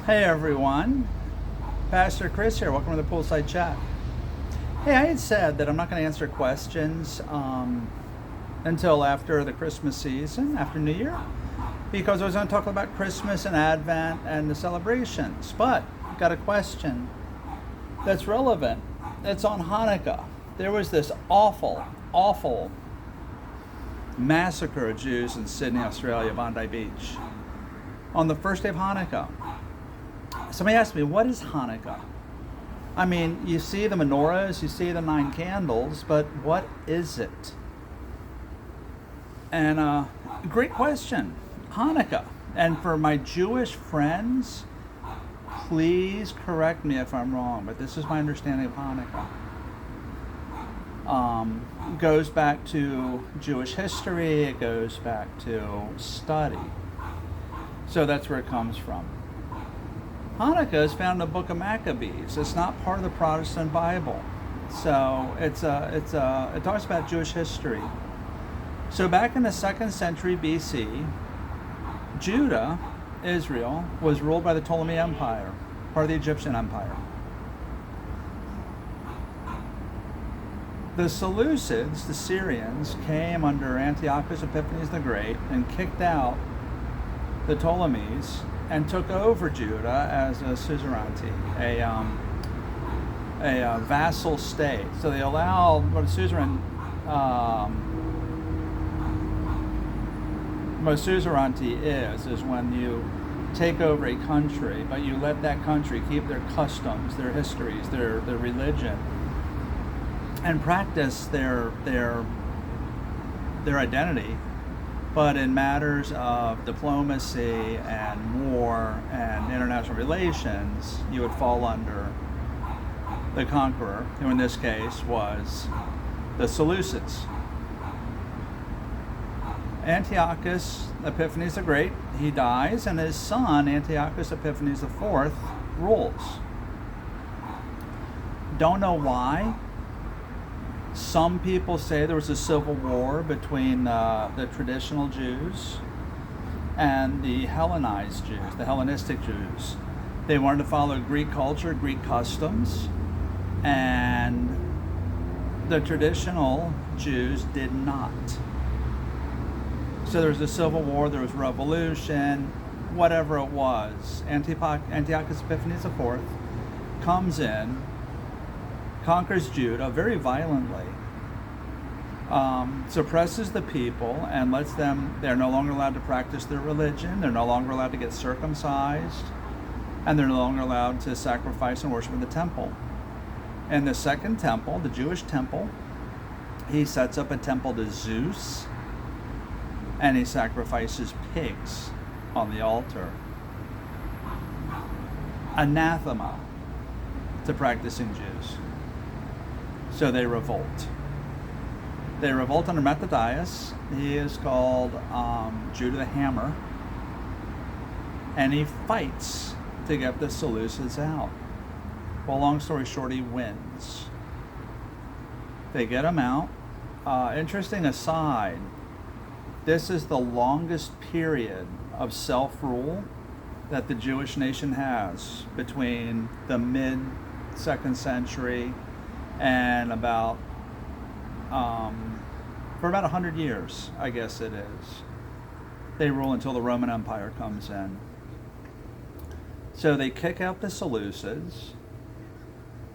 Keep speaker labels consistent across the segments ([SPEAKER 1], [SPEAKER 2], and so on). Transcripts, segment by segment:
[SPEAKER 1] Hey everyone, Pastor Chris here. Welcome to the Poolside Chat. Hey, I had said that I'm not going to answer questions until after the Christmas season, after New Year, because I was going to talk about Christmas and Advent and the celebrations. But I've got a question that's relevant. It's on Hanukkah. There was this awful massacre of Jews in Sydney, Australia, Bondi Beach, on the first day of Hanukkah. Somebody asked me, what is Hanukkah? I mean, you see the menorahs, you see the 9 candles, but what is it? And great question, Hanukkah. And for my Jewish friends, please correct me if I'm wrong, but this is my understanding of Hanukkah. Goes back to Jewish history, it goes back to study. So that's where it comes from. Hanukkah is found in the book of Maccabees. It's not part of the Protestant Bible. So it talks about Jewish history. So back in the 2nd century BC, Judah, Israel, was ruled by the Ptolemy Empire, part of the Egyptian Empire. The Seleucids, the Syrians, came under Antiochus Epiphanes the Great and kicked out the Ptolemies and took over Judah as a suzerainty, a vassal state. So they allowed what a suzerainty is when you take over a country, but you let that country keep their customs, their histories, their religion, and practice their identity. But in matters of diplomacy and war and international relations, you would fall under the conqueror, who in this case was the Seleucids. Antiochus Epiphanes the Great, he dies, and his son, Antiochus Epiphanes IV, rules. Don't know why. Some people say there was a civil war between the traditional Jews and the Hellenized Jews, the Hellenistic Jews. They wanted to follow Greek culture, Greek customs, and the traditional Jews did not. So there was a civil war, there was revolution, whatever it was. Antiochus Epiphanes IV comes in, conquers Judah very violently, suppresses the people and lets them, they're no longer allowed to practice their religion, they're no longer allowed to get circumcised, and they're no longer allowed to sacrifice and worship in the temple. In the second temple, the Jewish temple, he sets up a temple to Zeus, and he sacrifices pigs on the altar. Anathema to practicing Jews. So they revolt. They revolt under Methodius. He is called Judah the Hammer. And he fights to get the Seleucids out. Well, long story short, he wins. They get him out. Interesting aside, this is the longest period of self-rule that the Jewish nation has between the mid-2nd century and about for about 100 years, I guess it is. They rule until the Roman Empire comes in. So they kick out the Seleucids,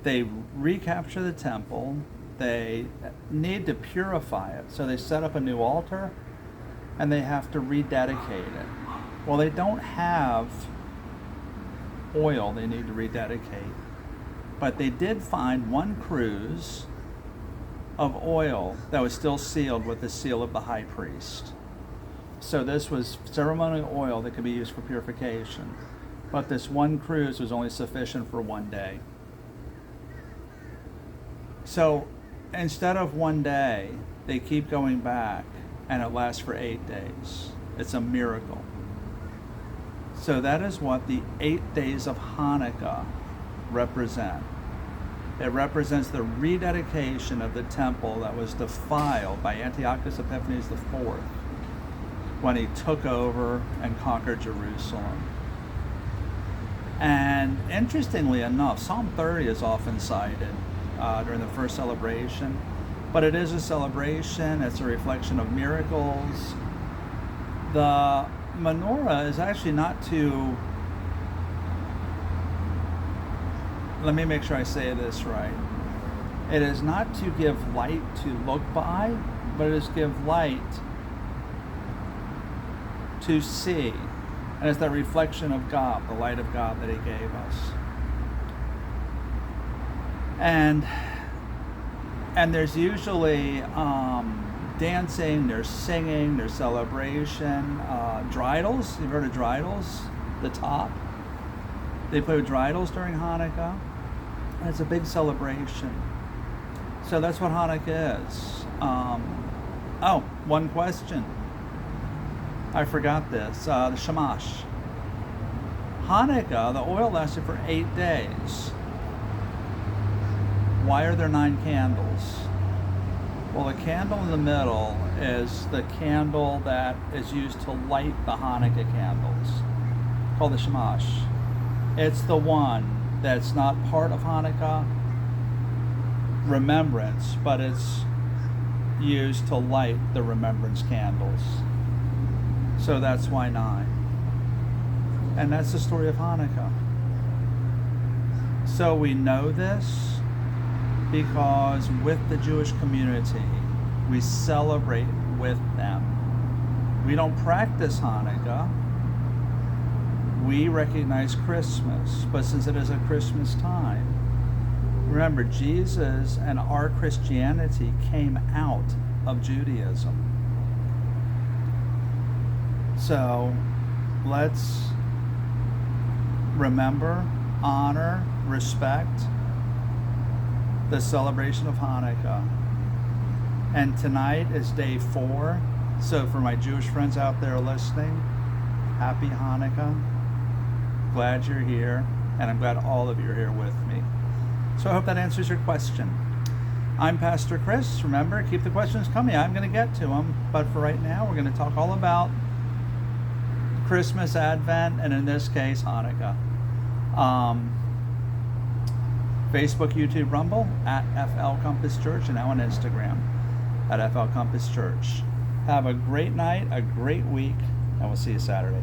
[SPEAKER 1] they recapture the temple, they need to purify it, so they set up a new altar and they have to rededicate it. Well, they don't have oil they need to rededicate. But they did find one cruse of oil that was still sealed with the seal of the high priest. So this was ceremonial oil that could be used for purification. But this one cruse was only sufficient for one day. So instead of one day, they keep going back, and it lasts for 8 days. It's a miracle. So that is what the 8 days of Hanukkah represent. It represents the rededication of the temple that was defiled by Antiochus Epiphanes IV when he took over and conquered Jerusalem. And interestingly enough, Psalm 30 is often cited during the first celebration. But it is a celebration, it's a reflection of miracles. The menorah is actually not to, let me make sure I say this right. It is not to give light to look by, but it is to give light to see. And it's that reflection of God, the light of God that He gave us. And there's usually dancing, there's singing, there's celebration. Dreidels, you've heard of dreidels? The top. They play with dreidels during Hanukkah. And it's a big celebration. So that's what Hanukkah is. One question. I forgot this. The shamash. Hanukkah, the oil lasted for 8 days. Why are there 9 candles? Well, the candle in the middle is the candle that is used to light the Hanukkah candles, called the shamash. It's the one that's not part of Hanukkah remembrance, but it's used to light the remembrance candles. So that's why 9. And that's the story of Hanukkah. So we know this because with the Jewish community, we celebrate with them. We don't practice Hanukkah. We recognize Christmas, but since it is a Christmas time, remember, Jesus and our Christianity came out of Judaism. So let's remember, honor, respect the celebration of Hanukkah. And tonight is day 4. So for my Jewish friends out there listening, happy Hanukkah. Glad you're here, and I'm glad all of you are here with me. So I hope that answers your question. I'm Pastor Chris. Remember, keep the questions coming. I'm going to get to them. But for right now, we're going to talk all about Christmas, Advent, and in this case, Hanukkah. Facebook, YouTube, Rumble, at FL Compass Church, and now on Instagram, at FL Compass Church. Have a great night, a great week, and we'll see you Saturday.